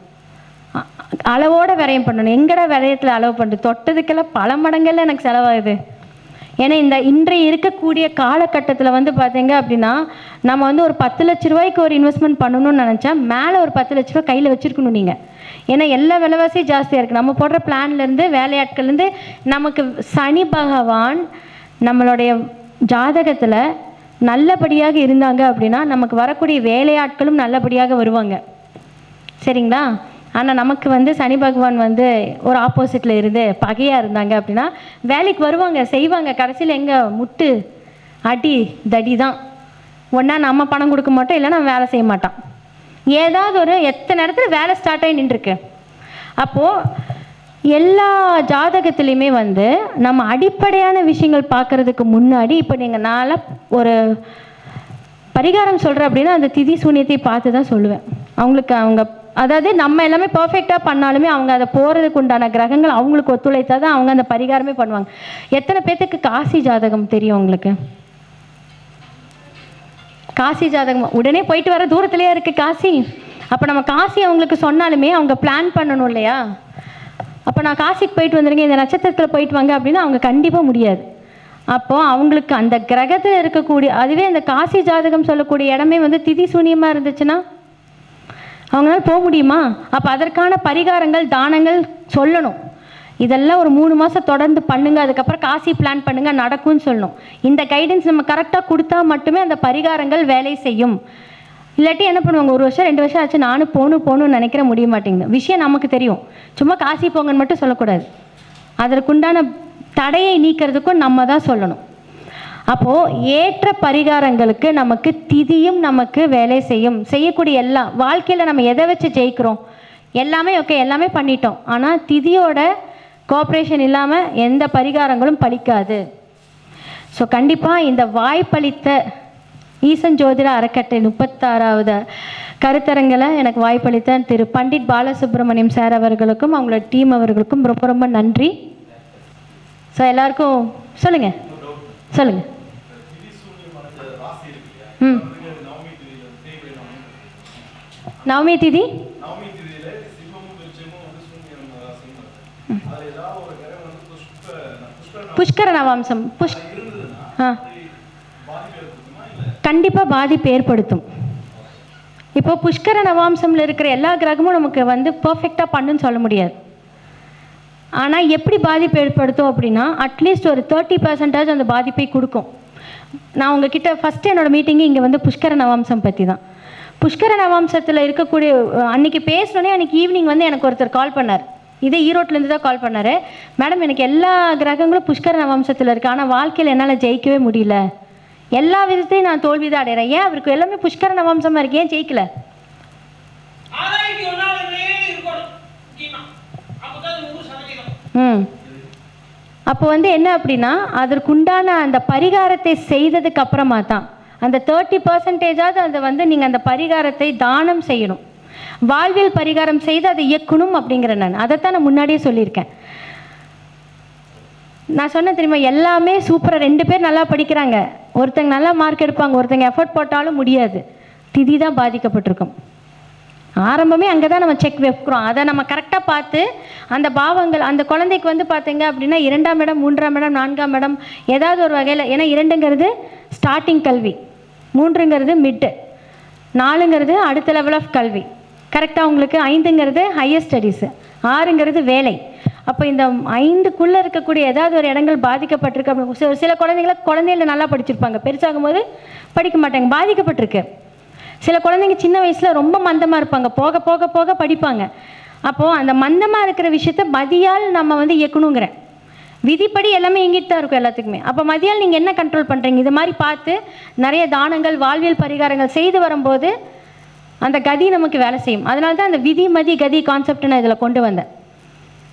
Speaker 1: அளவோட விரயம் பண்ணணும். எங்கடா விரயத்தில் அளவு பண்ணுறது, தொட்டதுக்கெல்லாம் பல மடங்கள்ல எனக்கு செலவாகுது. ஏன்னா இன்றைய இருக்கக்கூடிய காலகட்டத்தில் வந்து பார்த்தீங்க அப்படின்னா நம்ம வந்து ஒரு 10 லட்ச ரூபாய்க்கு ஒரு இன்வெஸ்ட்மெண்ட் பண்ணணும்னு நினச்சா மேலே ஒரு 10 லட்ச ரூபா கையில் வச்சுருக்கணும் நீங்கள். ஏன்னா எல்லா விலைவாசியும் ஜாஸ்தியாக இருக்குது. நம்ம போடுற பிளான்லேருந்து வேலையாட்கள்லேருந்து நமக்கு சனி பகவான் நம்மளுடைய ஜாதகத்தில் நல்லபடியாக இருந்தாங்க அப்படின்னா நமக்கு வரக்கூடிய வேலையாட்களும் நல்லபடியாக வருவாங்க, சரிங்களா? ஆனால் நமக்கு வந்து சனி பகவான் வந்து ஒரு ஆப்போசிட்டில் இருந்து பகையாக இருந்தாங்க அப்படின்னா வேலைக்கு வருவாங்க, செய்வாங்க, கடைசியில் எங்கே முட்டு அடி தடி தான். ஒன்றா நம்ம பணம் கொடுக்க மாட்டோம், இல்லைன்னா வேலை செய்ய மாட்டான். ஏதாவது ஒரு எத்தனை இடத்துல வேலை ஸ்டார்ட் ஆகி நின்றுருக்கு. அப்போது எல்லா ஜாதகத்துலேயுமே வந்து நம்ம அடிப்படையான விஷயங்கள் பார்க்குறதுக்கு முன்னாடி இப்போ நீங்கள் நாளாக ஒரு பரிகாரம் சொல்கிறேன் அப்படின்னா அந்த திதி சூனியத்தை பார்த்து தான் சொல்லுவேன். அவங்களுக்கு அவங்க அதாவது நம்ம எல்லாமே பர்ஃபெக்டாக பண்ணாலுமே அவங்க அதை போகிறதுக்கு உண்டான கிரகங்கள் அவங்களுக்கு ஒத்துழைத்தா தான் அவங்க அந்த பரிகாரமே பண்ணுவாங்க. எத்தனை பேர்த்துக்கு காசி ஜாதகம் தெரியும் உங்களுக்கு? காசி ஜாதகம் உடனே போயிட்டு வர தூரத்துலேயே இருக்குது காசி. அப்போ நம்ம காசி அவங்களுக்கு சொன்னாலுமே அவங்க பிளான் பண்ணணும் இல்லையா? அப்போ நான் காசிக்கு போயிட்டு வந்துடுங்க, இந்த நட்சத்திரத்தில் போயிட்டு வாங்க அப்படின்னா அவங்க கண்டிப்பாக முடியாது. அப்போது அவங்களுக்கு அந்த கிரகத்தில் இருக்கக்கூடிய அதுவே அந்த காசி ஜாதகம் சொல்லக்கூடிய இடமே வந்து திதி சூனியமாக இருந்துச்சுன்னா அவங்களால போக முடியுமா? அப்போ அதற்கான பரிகாரங்கள் தானங்கள் சொல்லணும். இதெல்லாம் ஒரு 3 மாதம் தொடர்ந்து பண்ணுங்க, அதுக்கப்புறம் காசி பிளான் பண்ணுங்க, நடக்கும்னு சொல்லணும். இந்த கைடன்ஸ் நம்ம கரெக்டாக கொடுத்தா மட்டுமே அந்த பரிகாரங்கள் வேலை செய்யும். இல்லாட்டி என்ன பண்ணுவாங்க, 1 வருஷம் 2 வருஷம் ஆச்சு நானும் போகணும்னு நினைக்கிற முடிய மாட்டேங்குது. விஷயம் நமக்கு தெரியும், சும்மா காசி போங்கன்னு மட்டும் சொல்லக்கூடாது. அதற்குண்டான தடையை நீக்கிறதுக்கும் நம்ம தான் சொல்லணும். அப்போது ஏற்ற பரிகாரங்களுக்கு நமக்கு திதியும் நமக்கு வேலை செய்யும். செய்யக்கூடிய எல்லாம் வாழ்க்கையில் நம்ம எதை வச்சு ஜெயிக்கிறோம், எல்லாமே ஓகே, எல்லாமே பண்ணிட்டோம். ஆனால் திதியோட கோஆப்ரேஷன் இல்லாமல் எந்த பரிகாரங்களும் பலிக்காது. ஸோ கண்டிப்பாக இந்த வாய்ப்பளித்த ஈசன் ஜோதிட அறக்கட்டளை 36வது கருத்தரங்கில் எனக்கு வாய்ப்பளித்த திரு பண்டிட் பாலசுப்ரமணியம் சார் அவர்களுக்கும் அவங்களோட டீம் அவர்களுக்கும் ரொம்ப ரொம்ப நன்றி. ஸோ எல்லாருக்கும் சொல்லுங்கள். சொல்லுங்க. ம், நவமி திதி புஷ்கர நவாம்சம் கண்டிப்பாக பாதிப்பு ஏற்படுத்தும். இப்போ புஷ்கர நவாம்சம்ல இருக்கிற எல்லா கிரகமும் நமக்கு வந்து பர்ஃபெக்டாக பண்ணுன்னு சொல்ல முடியாது. ஆனால் எப்படி பாதிப்பு ஏற்படுத்தும் அப்படின்னா அட்லீஸ்ட் ஒரு 30% அந்த பாதிப்பை கொடுக்கும். நான் உங்ககிட்ட ஃபஸ்ட்டு என்னோடய மீட்டிங்கு இங்கே வந்து புஷ்கர நவாம்சம் பற்றி தான். புஷ்கர நவாம்சத்தில் இருக்கக்கூடிய அன்றைக்கி பேசினோன்னே அன்றைக்கி ஈவினிங் வந்து எனக்கு ஒருத்தர் கால் பண்ணார். இதே ஈரோட்டிலேருந்து தான் கால் பண்ணார். மேடம், எனக்கு எல்லா கிரகங்களும் புஷ்கர நவாம்சத்தில் இருக்குது, ஆனால் வாழ்க்கையில் என்னால் ஜெயிக்கவே முடியல, எல்லா விதத்தையும் நான் தோல்வி தான் அடைகிறேன். ஏன் அவருக்கு எல்லாமே புஷ்கர நவாம்சமாக இருக்கு, ஏன் ஜெயிக்கல? அப்போ வந்து என்ன அப்படின்னா அதற்குண்டான அந்த பரிகாரத்தை செய்ததுக்கு அப்புறமா தான் அந்த 30% அதை வந்து நீங்கள் அந்த பரிகாரத்தை தானம் செய்யணும். வாழ்வியல் பரிகாரம் செய்து அதை இயக்கணும் அப்படிங்கிற நான் அதைத்தான் நான் முன்னாடியே சொல்லியிருக்கேன். நான் சொன்ன தெரியுமா, எல்லாமே சூப்பராக 2 பேர் நல்லா படிக்கிறாங்க, ஒருத்தங்க நல்லா மார்க் எடுப்பாங்க, ஒருத்தங்க எஃபர்ட் போட்டாலும் முடியாது. திதி தான் பாதிக்கப்பட்டிருக்கும். ஆரம்பமே அங்கே தான் நம்ம செக் வைக்கிறோம். அதை நம்ம கரெக்டாக பார்த்து அந்த பாவங்கள் அந்த குழந்தைக்கு வந்து பார்த்தீங்க அப்படின்னா 2ஆம் இடம், 3ஆம் இடம், 4ஆம் இடம் ஏதாவது ஒரு வகையில், ஏன்னா 2ங்கிறது ஸ்டார்டிங் கல்வி, 3ங்கிறது மிட்டு, 4ங்கிறது அடுத்த லெவல் ஆஃப் கல்வி கரெக்டாக உங்களுக்கு, 5ங்கிறது ஹையர் ஸ்டடீஸு, 6ங்கிறது வேலை. அப்போ இந்த 5க்குள்ளே இருக்கக்கூடிய ஏதாவது ஒரு இடங்கள் பாதிக்கப்பட்டிருக்கு. அப்படி சில குழந்தைங்கள நல்லா படிச்சிருப்பாங்க, பெருசாகும் போது படிக்க மாட்டாங்க, பாதிக்கப்பட்டிருக்கு. சில குழந்தைங்க சின்ன வயசில் ரொம்ப மந்தமாக இருப்பாங்க, போக போக போக படிப்பாங்க. அப்போது அந்த மந்தமாக இருக்கிற விஷயத்த மதியால் நம்ம வந்து இயக்கணுங்கிறேன். விதிப்படி எல்லாமே இயங்கிட்டு தான் இருக்கும் எல்லாத்துக்குமே. அப்போ மதியால் நீங்கள் என்ன கண்ட்ரோல் பண்ணுறீங்க? இது மாதிரி பார்த்து நிறைய தானங்கள் வாழ்வியல் பரிகாரங்கள் செய்து வரும்போது அந்த கதி நமக்கு வேலை செய்யும். அதனால தான் அந்த விதி மதி கதி கான்செப்ட் நான் இதில் கொண்டு வந்தேன்.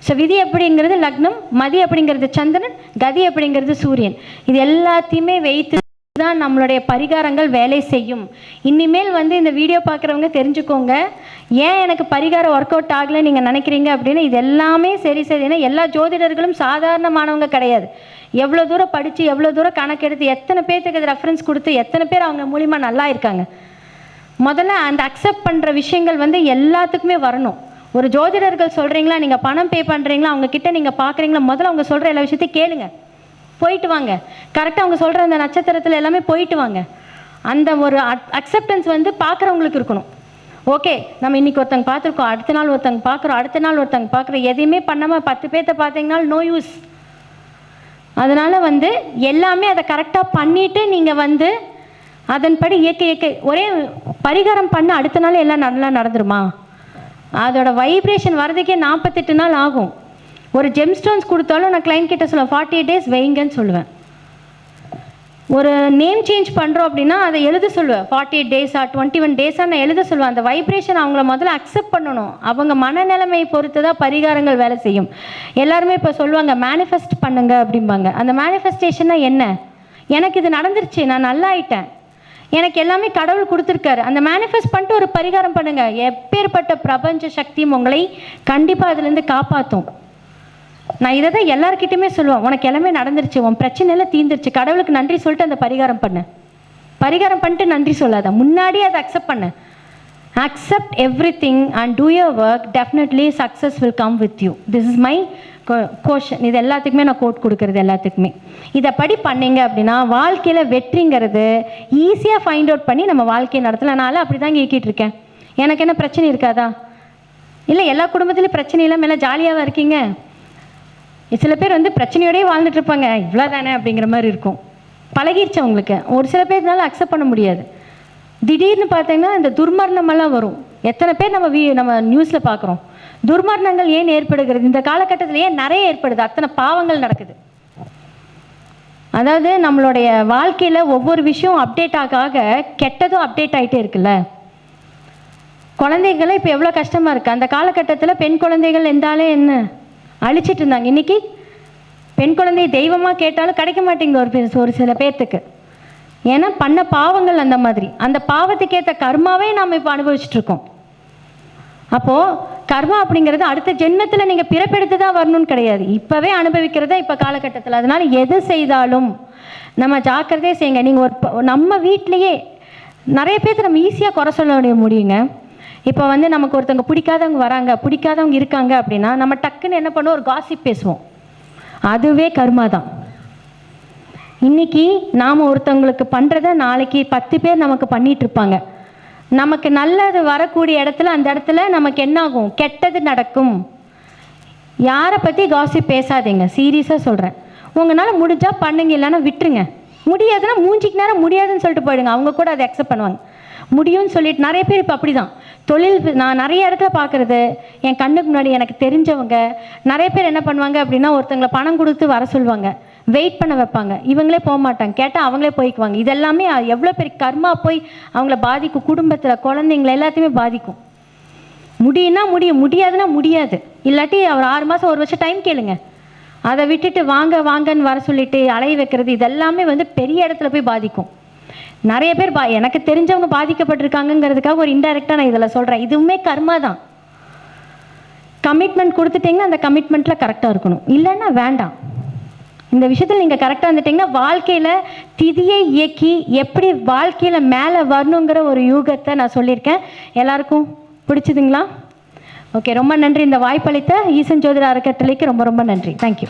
Speaker 1: ஸோ விதி அப்படிங்கிறது லக்னம், மதி அப்படிங்கிறது சந்திரன், கதி அப்படிங்கிறது சூரியன். இது எல்லாத்தையுமே வைத்து தான் நம்மளுடைய பரிகாரங்கள் வேலை செய்யும். இனிமேல் வந்து இந்த வீடியோ பார்க்குறவங்க தெரிஞ்சுக்கோங்க, ஏன் எனக்கு பரிகாரம் ஒர்க் அவுட் ஆகலை நீங்கள் நினைக்கிறீங்க அப்படின்னு. இது எல்லாமே சரி சரி, ஏன்னா எல்லா ஜோதிடர்களும் சாதாரணமானவங்க கிடையாது. எவ்வளோ தூரம் படித்து எவ்வளோ தூரம் கணக்கெடுத்து எத்தனை பேர்த்துக்கு அது ரெஃபரன்ஸ் கொடுத்து எத்தனை பேர் அவங்க மூலிமா நல்லா இருக்காங்க. முதல்ல அந்த அக்செப்ட் பண்ணுற விஷயங்கள் வந்து எல்லாத்துக்குமே வரணும். ஒரு ஜோதிடர்கள் சொல்கிறீங்களா, நீங்கள் பணம் பே பண்ணுறீங்களா, அவங்கக்கிட்ட நீங்கள் பார்க்குறீங்களா, முதல்ல அவங்க சொல்கிற எல்லா விஷயத்தையும் கேளுங்க, போயிட்டு வாங்க. கரெக்டாக அவங்க சொல்கிற அந்த நட்சத்திரத்தில் எல்லாமே போயிட்டு வாங்க. அந்த ஒரு அக்செப்டன்ஸ் வந்து பார்க்குறவங்களுக்கு இருக்கணும். ஓகே, நம்ம இன்றைக்கி ஒருத்தங்க பார்த்துருக்கோம், அடுத்த நாள் ஒருத்தங்க பார்க்குறோம், அடுத்த நாள் ஒருத்தங்க பார்க்குறோம், எதையுமே பண்ணாமல் 10 பேர்த்த பார்த்தீங்கனாலும் நோ யூஸ். அதனால் வந்து எல்லாமே அதை கரெக்டாக பண்ணிவிட்டு நீங்கள் வந்து அதன்படி இயக்க ஒரே பரிகாரம் பண்ண அடுத்த நாள் எல்லாம் நல்லா நடந்துருமா? அதோட வைப்ரேஷன் வரதுக்கே 48 நாள் ஆகும். ஒரு ஜெம் ஸ்டோன்ஸ் கொடுத்தாலும் நான் கிளைண்ட் கிட்ட சொல்லுவேன் 48 டேஸ் வைங்கன்னு சொல்லுவேன். ஒரு நேம் சேஞ்ச் பண்ணுறோம் அப்படின்னா அதை எழுத சொல்லுவேன், 48 டேஸா 21 டேஸாக நான் எழுத சொல்லுவேன். அந்த வைப்ரேஷன் அவங்கள முதல்ல அக்செப்ட் பண்ணணும். அவங்க மனநிலைமையை பொறுத்து தான் பரிகாரங்கள் வேலை செய்யும். எல்லாருமே இப்போ சொல்லுவாங்க மேனிஃபெஸ்ட் பண்ணுங்க அப்படிம்பாங்க. அந்த மேனிஃபெஸ்டேஷன்னா என்ன? எனக்கு இது நடந்துருச்சு, நான் நல்லா ஆயிட்டேன், எனக்கு எல்லாமே கடவுள் கொடுத்துருக்காரு, அந்த மேனிஃபெஸ்ட் பண்ணிட்டு ஒரு பரிகாரம் பண்ணுங்க. எப்பேற்பட்ட பிரபஞ்ச சக்தியும் உங்களை கண்டிப்பாக அதுலேருந்து காப்பாற்றும். நான் இதை தான் எல்லாருக்கிட்டையுமே சொல்லுவேன், உனக்கு எல்லாமே நடந்துருச்சு, உன் பிரச்சனையெல்லாம் தீர்ந்துருச்சு, கடவுளுக்கு நன்றி சொல்லிட்டு அந்த பரிகாரம் பண்ணு. பரிகாரம் பண்ணிட்டு நன்றி சொல்லாத, முன்னாடியே அதை அக்செப்ட் பண்ணு. Accept everything and do your work, definitely success will come with you. This is my caution. இது எல்லாத்துக்குமே நான் கோட் கொடுக்குறது எல்லாத்துக்குமே. இதை படி பண்ணிங்க அப்படின்னா வாழ்க்கையில் வெற்றிங்கிறது ஈஸியாக ஃபைண்ட் அவுட் பண்ணி நம்ம வாழ்க்கையை நடத்தலாம். நான் அப்படி தாங்க இயக்கிட்டு இருக்கேன். எனக்கு என்ன பிரச்சனை இருக்காதா? இல்லை, எல்லா குடும்பத்துலேயும் பிரச்சனை இல்லாமல் எல்லாம் ஜாலியாக தான் இருக்கீங்க. சில பேர் வந்து பிரச்சனையோடய வாழ்ந்துட்டு இருப்பாங்க, இவ்வளோ தானே அப்படிங்கிற மாதிரி இருக்கும், பழகிடுச்சு அவங்களுக்கு. ஒரு சில பேர்னால அக்செப்ட் பண்ண முடியாது. திடீர்னு பார்த்தீங்கன்னா இந்த துர்மரணமெல்லாம் வரும். எத்தனை பேர் நம்ம நியூஸில் பார்க்குறோம். துர்மரணங்கள் ஏன் ஏற்படுகிறது? இந்த காலகட்டத்தில் ஏன் நிறைய ஏற்படுது? அத்தனை பாவங்கள் நடக்குது. அதாவது நம்மளுடைய வாழ்க்கையில் ஒவ்வொரு விஷயம் அப்டேட் ஆக கெட்டதும் அப்டேட் ஆகிட்டே இருக்குல்ல. குழந்தைகளை இப்போ எவ்வளோ கஷ்டமாக இருக்குது. அந்த காலகட்டத்தில் பெண் குழந்தைகள் இருந்தாலே என்ன அழிச்சிட்டு இருந்தாங்க. இன்றைக்கி பெண் குழந்தையை தெய்வமாக கேட்டாலும் கிடைக்க மாட்டேங்குது ஒரு சில பேர்த்துக்கு. ஏன்னா பண்ண பாவங்கள் அந்த மாதிரி. அந்த பாவத்துக்கேற்ற கர்மாவே நாம் இப்போ அனுபவிச்சுட்ருக்கோம். அப்போது கர்மா அப்படிங்கிறது அடுத்த ஜென்மத்தில் நீங்கள் பிறப்பெடுத்து தான் வரணும்னு கிடையாது, இப்போவே அனுபவிக்கிறதா இப்போ காலகட்டத்தில். அதனால் எது செய்தாலும் நம்ம ஜாக்கிரதையாக செய்யுங்க. நீங்கள் நம்ம வீட்டிலையே நிறைய பேர்த்து நம்ம ஈஸியாக குறை சொல்ல முடியுங்க. இப்போ வந்து நமக்கு ஒருத்தவங்க பிடிக்காதவங்க வராங்க, பிடிக்காதவங்க இருக்காங்க அப்படின்னா நம்ம டக்குன்னு என்ன பண்ணுவோம், ஒரு காசிப் பேசுவோம். அதுவே கர்மா தான். இன்றைக்கி நாம் ஒருத்தவங்களுக்கு பண்ணுறத நாளைக்கு 10 பேர் நமக்கு பண்ணிகிட்ருப்பாங்க. நமக்கு நல்லது வரக்கூடிய இடத்துல அந்த இடத்துல நமக்கு என்ன ஆகும், கெட்டது நடக்கும். யாரை பற்றி காசிப் பேசாதீங்க, சீரியஸாக சொல்கிறேன். உங்களால் முடிஞ்சால் பண்ணுங்க, இல்லைன்னா விட்டுருங்க. முடியாதுன்னா மூஞ்சிக்கு நேரம் முடியாதுன்னு சொல்லிட்டு போயிடுங்க. அவங்க கூட அதை அக்செப்ட் பண்ணுவாங்க. முடியும்னு சொல்லிட்டு நிறைய பேர் இப்போ அப்படி தான் தொழில். நான் நிறைய இடத்துல பார்க்குறது, என் கண்ணுக்கு முன்னாடி எனக்கு தெரிஞ்சவங்க நிறைய பேர் என்ன பண்ணுவாங்க அப்படின்னா, ஒருத்தங்களை பணம் கொடுத்து வர சொல்லுவாங்க, வெயிட் பண்ண வைப்பாங்க, இவங்களே போக மாட்டாங்க, கேட்டால் அவங்களே போய்க்குவாங்க. இதெல்லாமே எவ்வளோ பெரிய கர்மா போய் அவங்கள பாதிக்கும், குடும்பத்தில் குழந்தைங்கள எல்லாத்தையுமே பாதிக்கும். முடியும்னா முடியும், முடியாதுன்னா முடியாது. இல்லாட்டி அவர் 6 மாதம் 1 வருஷம் டைம் கேளுங்க. அதை விட்டுட்டு வாங்க வாங்கன்னு வர சொல்லிட்டு அலைய வைக்கிறது, இதெல்லாமே வந்து பெரிய இடத்துல போய் பாதிக்கும். நிறைய பேர் எனக்கு தெரிஞ்சவங்க பாதிக்கப்பட்டிருக்காங்கிறதுக்காக ஒரு இன்டைரக்டாக நான் இதில் சொல்கிறேன். இதுவுமே கர்மா தான். கமிட்மெண்ட் கொடுத்துட்டிங்கன்னா அந்த கமிட்மெண்ட்டில் கரெக்டாக இருக்கணும், இல்லைன்னா வேண்டாம். இந்த விஷயத்தில் நீங்கள் கரெக்டாக இருந்துட்டிங்கன்னா வாழ்க்கையில் திதியை இயக்கி எப்படி வாழ்க்கையில் மேலே வரணுங்கிற ஒரு யூகத்தை நான் சொல்லியிருக்கேன். எல்லாருக்கும் பிடிச்சதுங்களா? ஓகே, ரொம்ப நன்றி. இந்த வாய்ப்பளித்த ஈசன் ஜோதிட அறக்கட்டளைக்கு ரொம்ப ரொம்ப நன்றி. தேங்க்யூ.